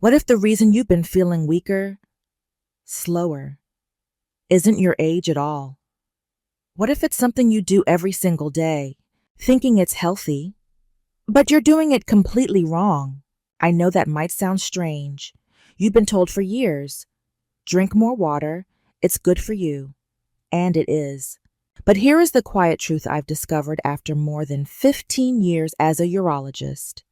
What if the reason you've been feeling weaker, slower, isn't your age at all? What if it's something you do every single day, thinking it's healthy, but you're doing it completely wrong? I know that might sound strange. You've been told for years, drink more water, it's good for you. And it is. But here is the quiet truth I've discovered after more than 15 years as a urologist.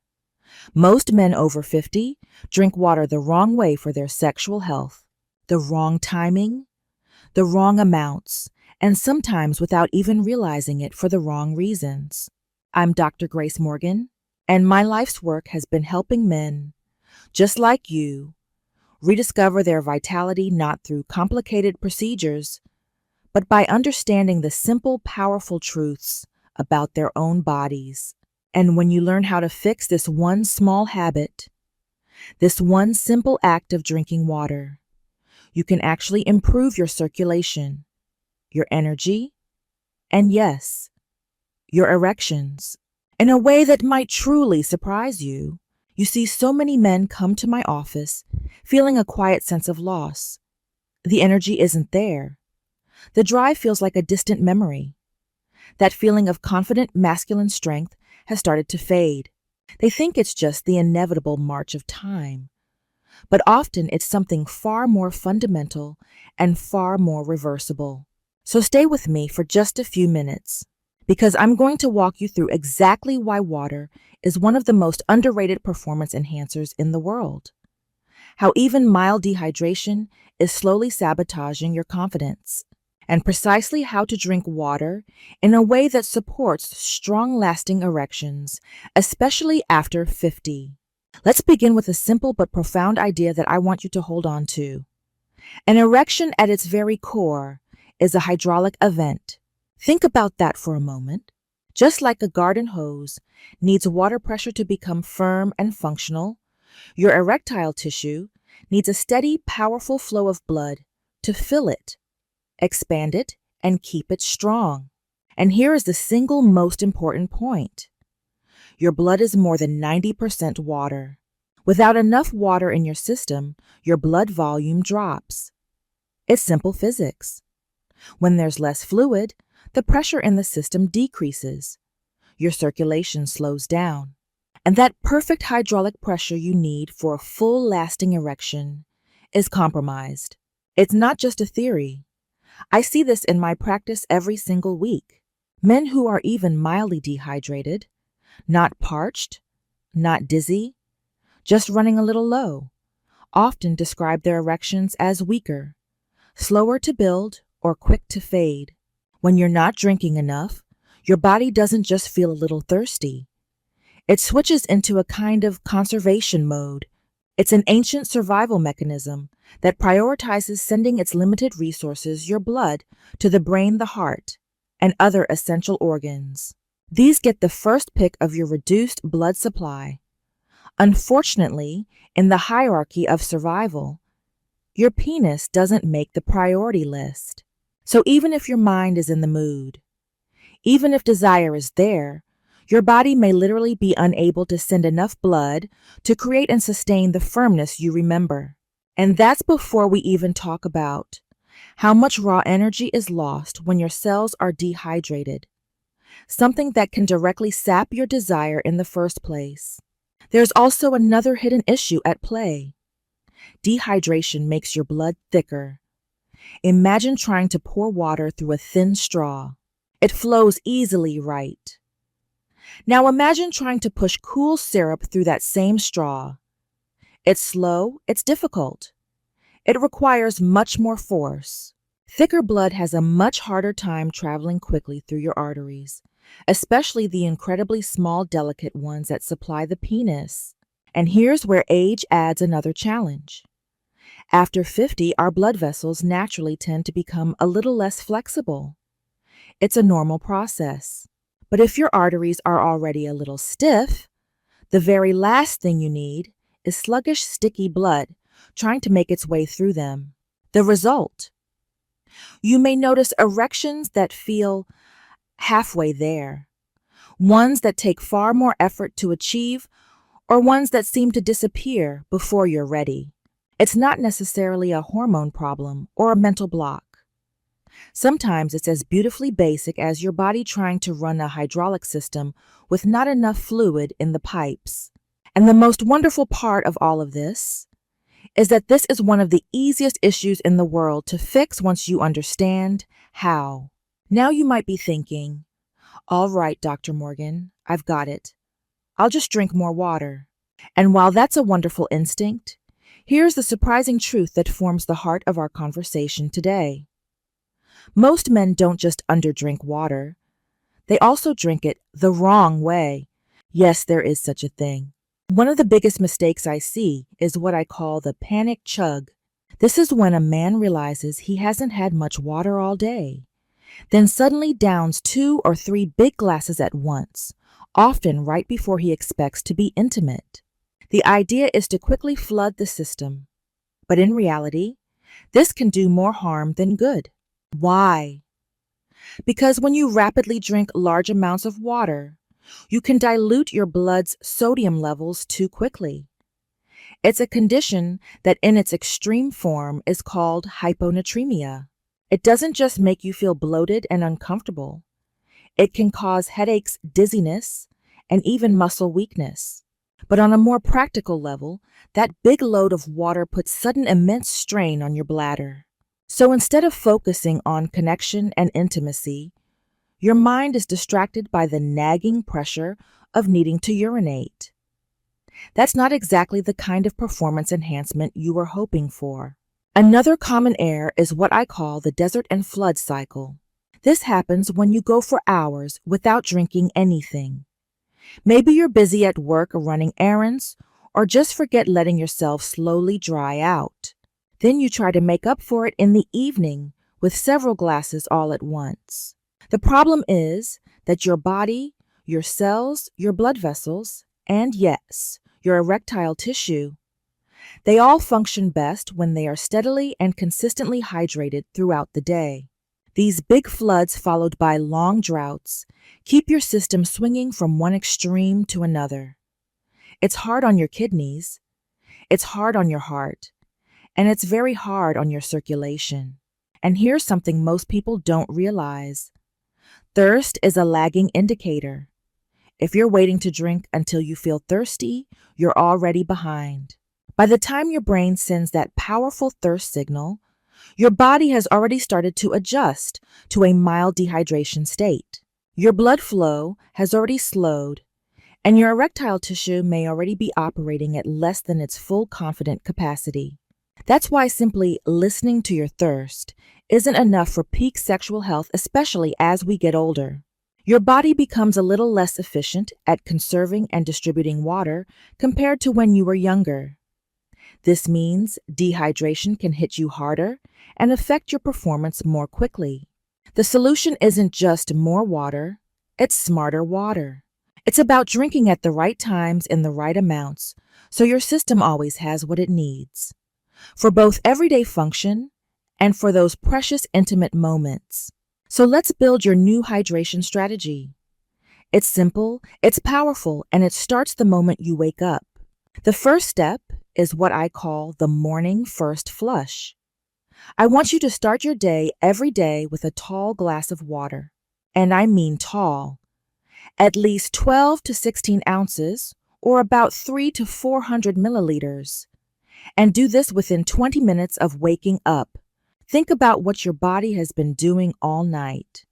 Most men over 50 drink water the wrong way for their sexual health, the wrong timing, the wrong amounts, and sometimes without even realizing it for the wrong reasons. I'm Dr. Grace Morgan, and my life's work has been helping men, just like you, rediscover their vitality not through complicated procedures, but by understanding the simple, powerful truths about their own bodies. And when you learn how to fix this one small habit, this one simple act of drinking water, you can actually improve your circulation, your energy, and yes, your erections, in a way that might truly surprise you. You see, so many men come to my office feeling a quiet sense of loss. The energy isn't there. The drive feels like a distant memory. That feeling of confident masculine strength has started to fade. They think it's just the inevitable march of time. But often it's something far more fundamental and far more reversible. So stay with me for just a few minutes, because I'm going to walk you through exactly why water is one of the most underrated performance enhancers in the world. How even mild dehydration is slowly sabotaging your confidence, and precisely how to drink water in a way that supports strong-lasting erections, especially after 50. Let's begin with a simple but profound idea that I want you to hold on to. An erection at its very core is a hydraulic event. Think about that for a moment. Just like a garden hose needs water pressure to become firm and functional, your erectile tissue needs a steady, powerful flow of blood to fill it, expand it, and keep it strong. And here is the single most important point. Your blood is more than 90% water. Without enough water in your system, your blood volume drops. It's simple physics. When there's less fluid, the pressure in the system decreases. Your circulation slows down. And that perfect hydraulic pressure you need for a full lasting erection is compromised. It's not just a theory. I see this in my practice every single week. Men who are even mildly dehydrated, not parched, not dizzy, just running a little low, often describe their erections as weaker, slower to build, or quick to fade. When you're not drinking enough, your body doesn't just feel a little thirsty. It switches into a kind of conservation mode. It's an ancient survival mechanism that prioritizes sending its limited resources, your blood, to the brain, the heart, and other essential organs. These get the first pick of your reduced blood supply. Unfortunately, in the hierarchy of survival, your penis doesn't make the priority list. So even if your mind is in the mood, even if desire is there, your body may literally be unable to send enough blood to create and sustain the firmness you remember. And that's before we even talk about how much raw energy is lost when your cells are dehydrated, something that can directly sap your desire in the first place. There's also another hidden issue at play. Dehydration makes your blood thicker. Imagine trying to pour water through a thin straw. It flows easily, right? Now imagine trying to push cool syrup through that same straw. It's slow, it's difficult. It requires much more force. Thicker blood has a much harder time traveling quickly through your arteries, especially the incredibly small, delicate ones that supply the penis. And here's where age adds another challenge. After 50, our blood vessels naturally tend to become a little less flexible. It's a normal process. But if your arteries are already a little stiff, the very last thing you need is sluggish, sticky blood trying to make its way through them. The result? You may notice erections that feel halfway there, ones that take far more effort to achieve, or ones that seem to disappear before you're ready. It's not necessarily a hormone problem or a mental block. Sometimes it's as beautifully basic as your body trying to run a hydraulic system with not enough fluid in the pipes. And the most wonderful part of all of this is that this is one of the easiest issues in the world to fix once you understand how. Now you might be thinking, all right, Dr. Morgan, I've got it. I'll just drink more water. And while that's a wonderful instinct, here's the surprising truth that forms the heart of our conversation today. Most men don't just underdrink water. They also drink it the wrong way. Yes, there is such a thing. One of the biggest mistakes I see is what I call the panic chug. This is when a man realizes he hasn't had much water all day, then suddenly downs 2 or 3 big glasses at once, often right before he expects to be intimate. The idea is to quickly flood the system, but in reality, this can do more harm than good. Why? Because when you rapidly drink large amounts of water, you can dilute your blood's sodium levels too quickly. It's a condition that in its extreme form is called hyponatremia. It doesn't just make you feel bloated and uncomfortable. It can cause headaches, dizziness, and even muscle weakness. But on a more practical level, that big load of water puts sudden immense strain on your bladder. So instead of focusing on connection and intimacy, your mind is distracted by the nagging pressure of needing to urinate. That's not exactly the kind of performance enhancement you were hoping for. Another common error is what I call the desert and flood cycle. This happens when you go for hours without drinking anything. Maybe you're busy at work or running errands, or just forget letting yourself slowly dry out. Then you try to make up for it in the evening with several glasses all at once. The problem is that your body, your cells, your blood vessels, and yes, your erectile tissue, they all function best when they are steadily and consistently hydrated throughout the day. These big floods followed by long droughts keep your system swinging from one extreme to another. It's hard on your kidneys, it's hard on your heart, and it's very hard on your circulation. And here's something most people don't realize. Thirst is a lagging indicator. If you're waiting to drink until you feel thirsty, you're already behind. By the time your brain sends that powerful thirst signal, your body has already started to adjust to a mild dehydration state. Your blood flow has already slowed, and your erectile tissue may already be operating at less than its full confident capacity. That's why simply listening to your thirst isn't enough for peak sexual health, especially as we get older. Your body becomes a little less efficient at conserving and distributing water compared to when you were younger. This means dehydration can hit you harder and affect your performance more quickly. The solution isn't just more water, it's smarter water. It's about drinking at the right times in the right amounts so your system always has what it needs, for both everyday function and for those precious intimate moments. So let's build your new hydration strategy. It's simple, it's powerful, and it starts the moment you wake up. The first step is what I call the morning first flush. I want you to start your day every day with a tall glass of water. And I mean tall. At least 12 to 16 ounces, or about 300 to 400 milliliters. And do this within 20 minutes of waking up. Think about what your body has been doing all night.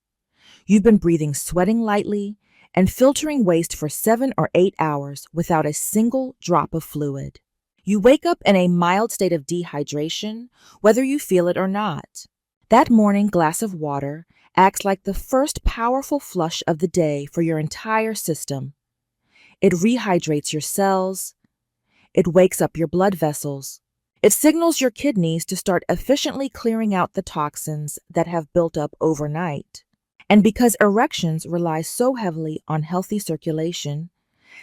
You've been breathing, sweating lightly, and filtering waste for 7 or 8 hours without a single drop of fluid. You wake up in a mild state of dehydration, whether you feel it or not. That morning glass of water acts like the first powerful flush of the day for your entire system. It rehydrates your cells. It wakes up your blood vessels. It signals your kidneys to start efficiently clearing out the toxins that have built up overnight. And because erections rely so heavily on healthy circulation,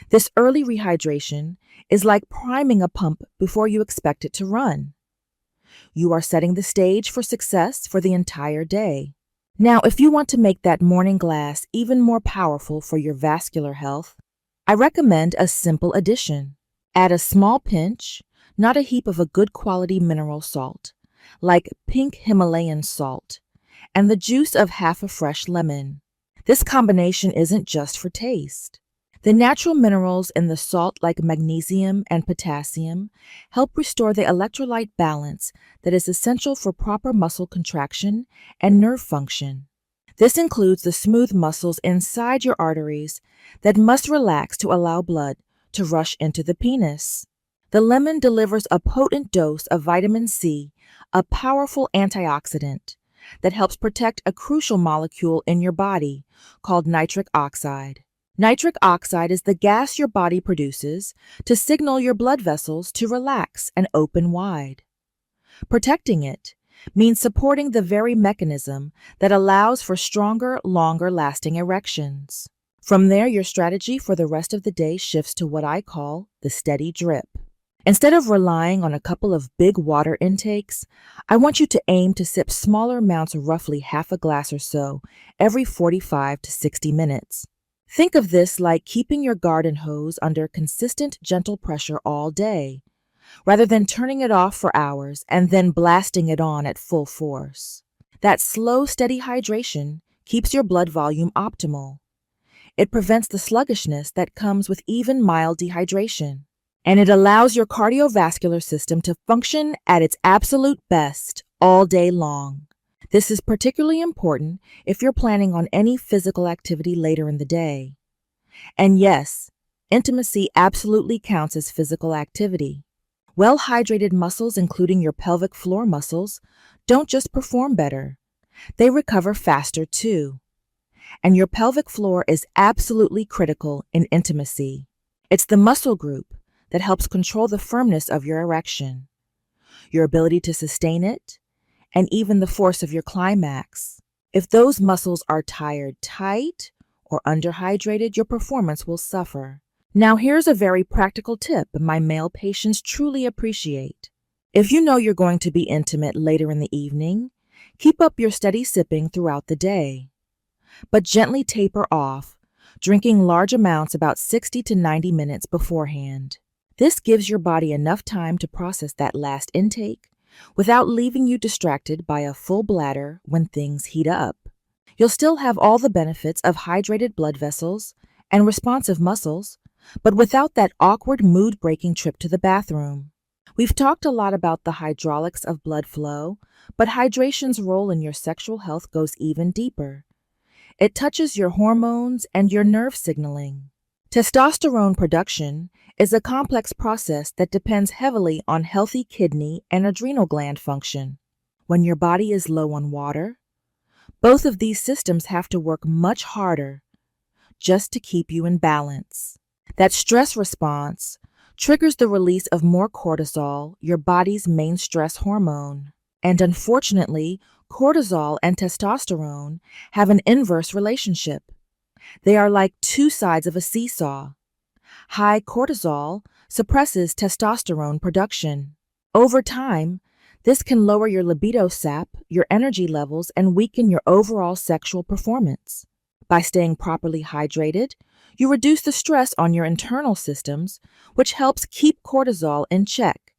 this early rehydration is like priming a pump before you expect it to run. You are setting the stage for success for the entire day. Now, if you want to make that morning glass even more powerful for your vascular health, I recommend a simple addition. Add a small pinch, not a heap of a good quality mineral salt, like pink Himalayan salt, and the juice of half a fresh lemon. This combination isn't just for taste. The natural minerals in the salt, like magnesium and potassium, help restore the electrolyte balance that is essential for proper muscle contraction and nerve function. This includes the smooth muscles inside your arteries that must relax to allow blood to rush into the penis. The lemon delivers a potent dose of vitamin C, a powerful antioxidant that helps protect a crucial molecule in your body called nitric oxide. Nitric oxide is the gas your body produces to signal your blood vessels to relax and open wide. Protecting it means supporting the very mechanism that allows for stronger, longer-lasting erections. From there, your strategy for the rest of the day shifts to what I call the steady drip. Instead of relying on a couple of big water intakes, I want you to aim to sip smaller amounts, roughly half a glass or so, every 45 to 60 minutes. Think of this like keeping your garden hose under consistent, gentle pressure all day, rather than turning it off for hours and then blasting it on at full force. That slow, steady hydration keeps your blood volume optimal. It prevents the sluggishness that comes with even mild dehydration, and it allows your cardiovascular system to function at its absolute best all day long. This is particularly important if you're planning on any physical activity later in the day. And yes, intimacy absolutely counts as physical activity. Well-hydrated muscles, including your pelvic floor muscles, don't just perform better. They recover faster too. And your pelvic floor is absolutely critical in intimacy. It's the muscle group that helps control the firmness of your erection, your ability to sustain it, and even the force of your climax. If those muscles are tired tight or underhydrated, your performance will suffer. Now here's a very practical tip my male patients truly appreciate. If you know you're going to be intimate later in the evening, keep up your steady sipping throughout the day, but gently taper off, drinking large amounts about 60 to 90 minutes beforehand. This gives your body enough time to process that last intake without leaving you distracted by a full bladder when things heat up. You'll still have all the benefits of hydrated blood vessels and responsive muscles, but without that awkward mood-breaking trip to the bathroom. We've talked a lot about the hydraulics of blood flow, but hydration's role in your sexual health goes even deeper. It touches your hormones and your nerve signaling. Testosterone production is a complex process that depends heavily on healthy kidney and adrenal gland function. When your body is low on water, both of these systems have to work much harder just to keep you in balance. That stress response triggers the release of more cortisol, your body's main stress hormone. And unfortunately, cortisol and testosterone have an inverse relationship. They are like two sides of a seesaw. High cortisol suppresses testosterone production. Over time, this can lower your libido sap, your energy levels, and weaken your overall sexual performance. By staying properly hydrated, you reduce the stress on your internal systems, which helps keep cortisol in check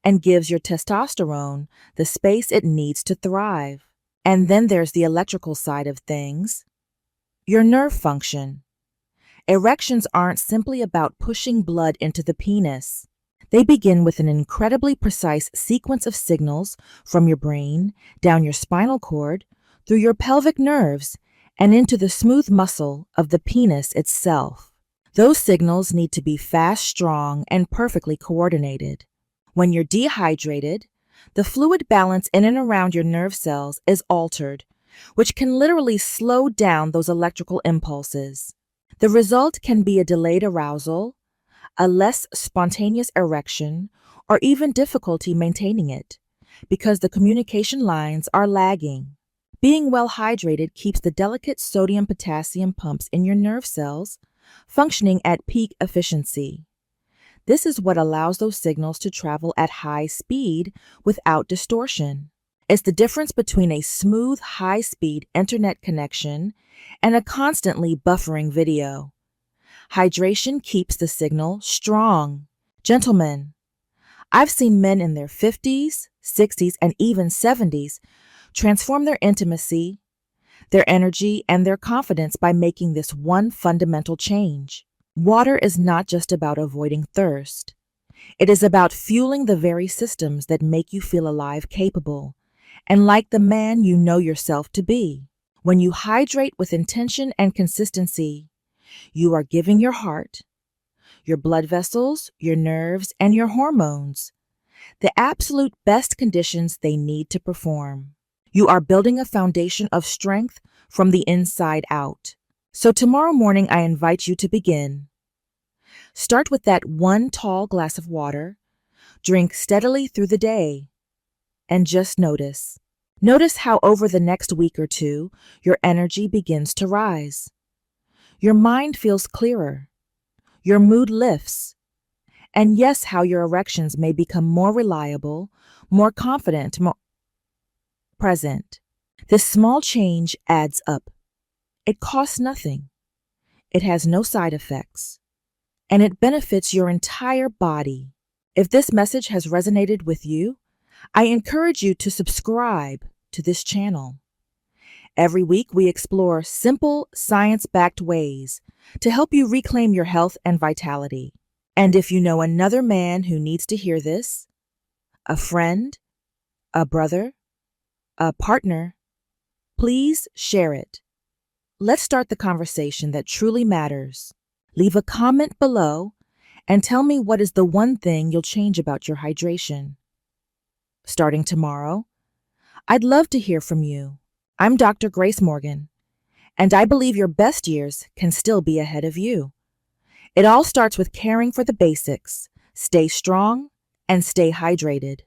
and gives your testosterone the space it needs to thrive. And then there's the electrical side of things, your nerve function. Erections aren't simply about pushing blood into the penis. They begin with an incredibly precise sequence of signals from your brain, down your spinal cord, through your pelvic nerves, and into the smooth muscle of the penis itself. Those signals need to be fast, strong, and perfectly coordinated. When you're dehydrated, the fluid balance in and around your nerve cells is altered, which can literally slow down those electrical impulses. The result can be a delayed arousal, a less spontaneous erection, or even difficulty maintaining it, because the communication lines are lagging. Being well hydrated keeps the delicate sodium-potassium pumps in your nerve cells functioning at peak efficiency. This is what allows those signals to travel at high speed without distortion. It's the difference between a smooth, high-speed internet connection and a constantly buffering video. Hydration keeps the signal strong. Gentlemen, I've seen men in their 50s, 60s, and even 70s transform their intimacy, their energy, and their confidence by making this one fundamental change. Water is not just about avoiding thirst. It is about fueling the very systems that make you feel alive, capable, and like the man you know yourself to be. When you hydrate with intention and consistency, you are giving your heart, your blood vessels, your nerves, and your hormones the absolute best conditions they need to perform. You are building a foundation of strength from the inside out. So tomorrow morning, I invite you to begin. Start with that one tall glass of water, drink steadily through the day, and just notice. Notice how over the next week or two, your energy begins to rise. Your mind feels clearer. Your mood lifts. And yes, how your erections may become more reliable, more confident, more present. This small change adds up. It costs nothing. It has no side effects. And it benefits your entire body. If this message has resonated with you, I encourage you to subscribe to this channel. Every week, we explore simple, science-backed ways to help you reclaim your health and vitality. And if you know another man who needs to hear this, a friend, a brother, a partner, please share it. Let's start the conversation that truly matters. Leave a comment below and tell me what is the one thing you'll change about your hydration. Starting tomorrow, I'd love to hear from you. I'm Dr. Grace Morgan, and I believe your best years can still be ahead of you. It all starts with caring for the basics. Stay strong and stay hydrated.